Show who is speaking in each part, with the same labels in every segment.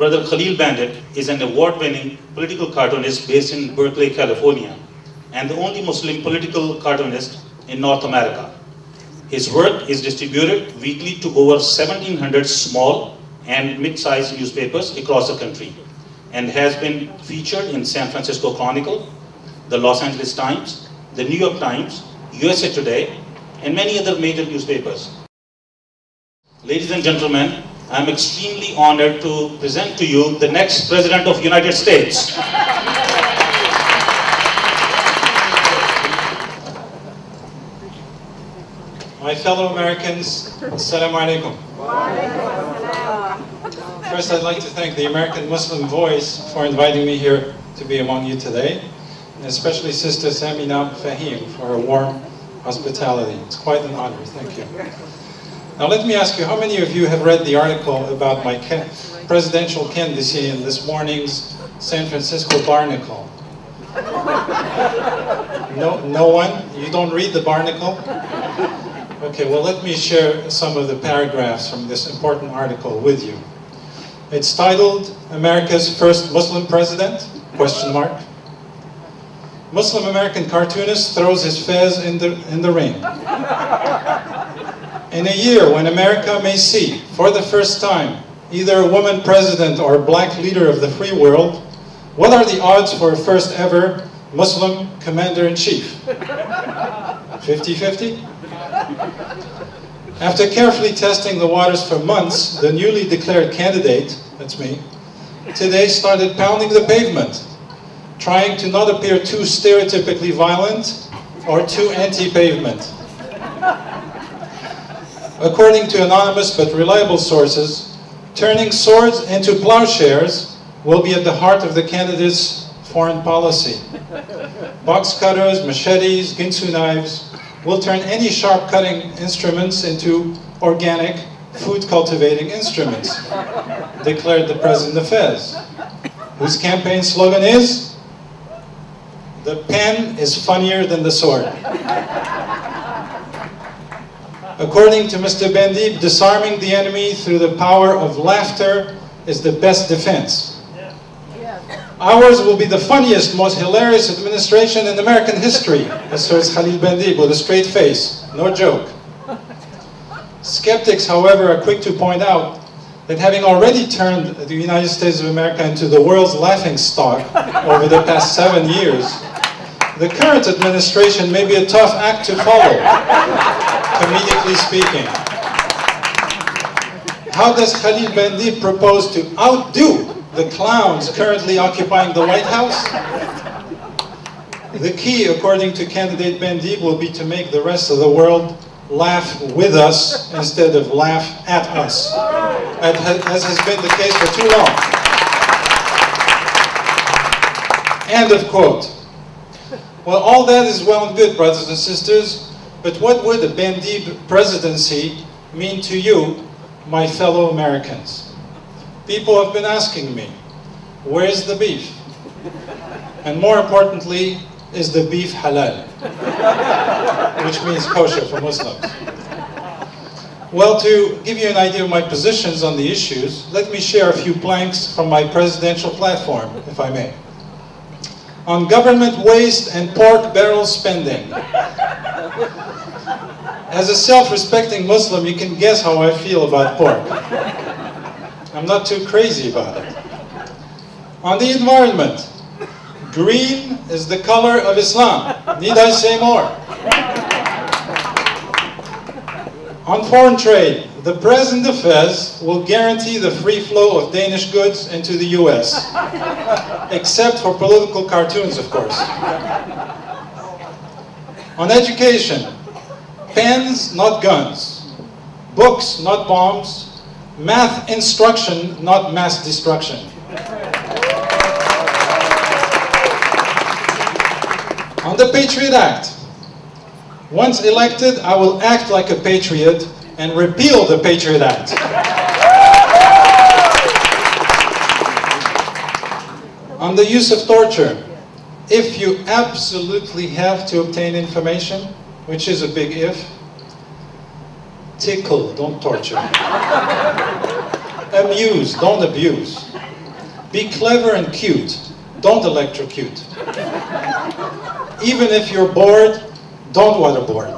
Speaker 1: Brother Kahlil Bendib is an award-winning political cartoonist based in Berkeley, California, and the only Muslim political cartoonist in North America. His work is distributed weekly to over 1,700 small and mid-sized newspapers across the country, and has been featured in San Francisco Chronicle, the Los Angeles Times, the New York Times, USA Today, and many other major newspapers. Ladies and gentlemen, I'm extremely honored to present to you the next President of the United States.
Speaker 2: My fellow Americans, Assalamu alaikum. First, I'd like to thank the American Muslim Voice for inviting me here to be among you today, and especially Sister Samina Fahim for her warm hospitality. It's quite an honor. Thank you. Now let me ask you, how many of you have read the article about my presidential candidacy in this morning's San Francisco Barnacle? No one? You don't read the Barnacle? Okay, well let me share some of the paragraphs from this important article with you. It's titled, America's First Muslim President? Question mark. Muslim American cartoonist throws his fez in the ring. In a year when America may see, for the first time, either a woman president or a black leader of the free world, what are the odds for a first ever Muslim commander-in-chief? 50-50? After carefully testing the waters for months, the newly declared candidate, that's me, today started pounding the pavement, trying to not appear too stereotypically violent or too anti-pavement. According to anonymous but reliable sources, turning swords into plowshares will be at the heart of the candidate's foreign policy. Box cutters, machetes, ginsu knives will turn any sharp cutting instruments into organic, food-cultivating instruments, declared the President of Fez, whose campaign slogan is, "The pen is funnier than the sword." According to Mr. Bendib, disarming the enemy through the power of laughter is the best defense. Ours will be the funniest, most hilarious administration in American history, asserts Kahlil Bendib with a straight face. No joke. Skeptics, however, are quick to point out that having already turned the United States of America into the world's laughingstock over the past 7 years, the current administration may be a tough act to follow, comedically speaking. How does Kahlil Bendib propose to outdo the clowns currently occupying the White House? The key, according to candidate Bendib, will be to make the rest of the world laugh with us instead of laugh at us, as has been the case for too long. End of quote. Well, all that is well and good, brothers and sisters, but what would a Bendib presidency mean to you, my fellow Americans? People have been asking me, where's the beef? And more importantly, is the beef halal? Which means kosher for Muslims. Well, to give you an idea of my positions on the issues, let me share a few planks from my presidential platform, if I may. On government waste and pork barrel spending. As a self-respecting Muslim, you can guess how I feel about pork. I'm not too crazy about it. On the environment, green is the color of Islam. Need I say more? On foreign trade, the President of Fez will guarantee the free flow of Danish goods into the US, except for political cartoons, of course. On education, pens, not guns, books, not bombs, math instruction, not mass destruction. On the Patriot Act, once elected, I will act like a patriot and repeal the Patriot Act. On the use of torture, if you absolutely have to obtain information, which is a big if, tickle, don't torture. Amuse, don't abuse. Be clever and cute. Don't electrocute. Even if you're bored, don't waterboard.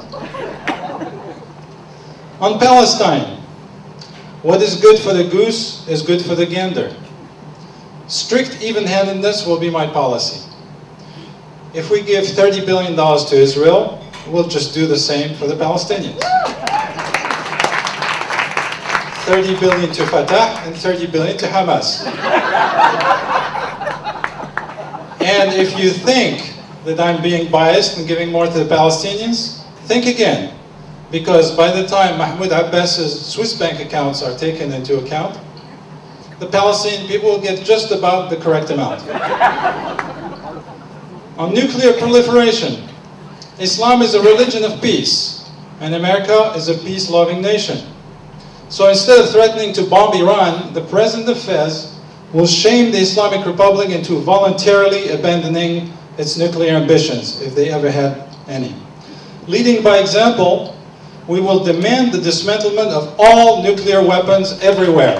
Speaker 2: On Palestine, what is good for the goose is good for the gander. Strict even-handedness will be my policy. If we give $30 billion to Israel, we'll just do the same for the Palestinians. 30 billion to Fatah and 30 billion to Hamas. And if you think that I'm being biased and giving more to the Palestinians, think again. Because by the time Mahmoud Abbas's Swiss bank accounts are taken into account, the Palestinian people will get just about the correct amount. On nuclear proliferation, Islam is a religion of peace, and America is a peace-loving nation. So instead of threatening to bomb Iran, the president of Fez will shame the Islamic Republic into voluntarily abandoning its nuclear ambitions, if they ever had any. Leading by example, we will demand the dismantlement of all nuclear weapons everywhere.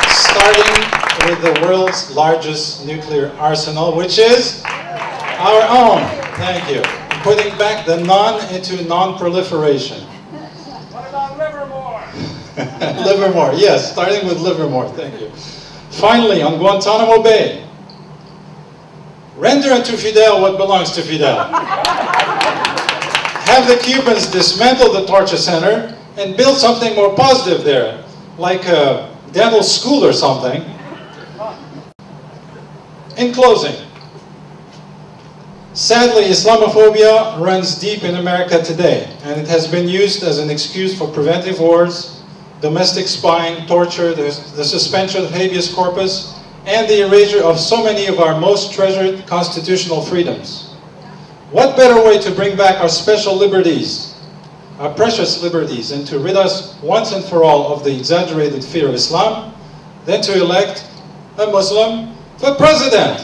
Speaker 2: Starting with the world's largest nuclear arsenal, which is our own. Thank you. Putting back the non into non-proliferation.
Speaker 3: What about Livermore?
Speaker 2: Livermore, yes, starting with Livermore, thank you. Finally, on Guantanamo Bay, render unto Fidel what belongs to Fidel. Have the Cubans dismantle the torture center and build something more positive there, like a dental school or something. In closing, sadly, Islamophobia runs deep in America today, and it has been used as an excuse for preventive wars, domestic spying, torture, the suspension of habeas corpus, and the erasure of so many of our most treasured constitutional freedoms. What better way to bring back our special liberties, our precious liberties, and to rid us once and for all of the exaggerated fear of Islam than to elect a Muslim for president?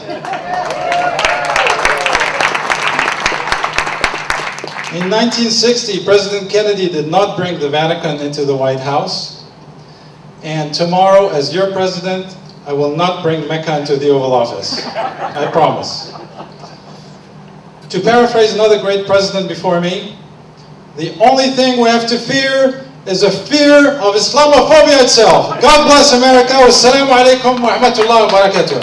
Speaker 2: In 1960, President Kennedy did not bring the Vatican into the White House. And tomorrow, as your president, I will not bring Mecca into the Oval Office. I promise. To paraphrase another great president before me, the only thing we have to fear is a fear of Islamophobia itself. God bless America. Wassalamu alaikum wa rahmatullahi wa barakatuh.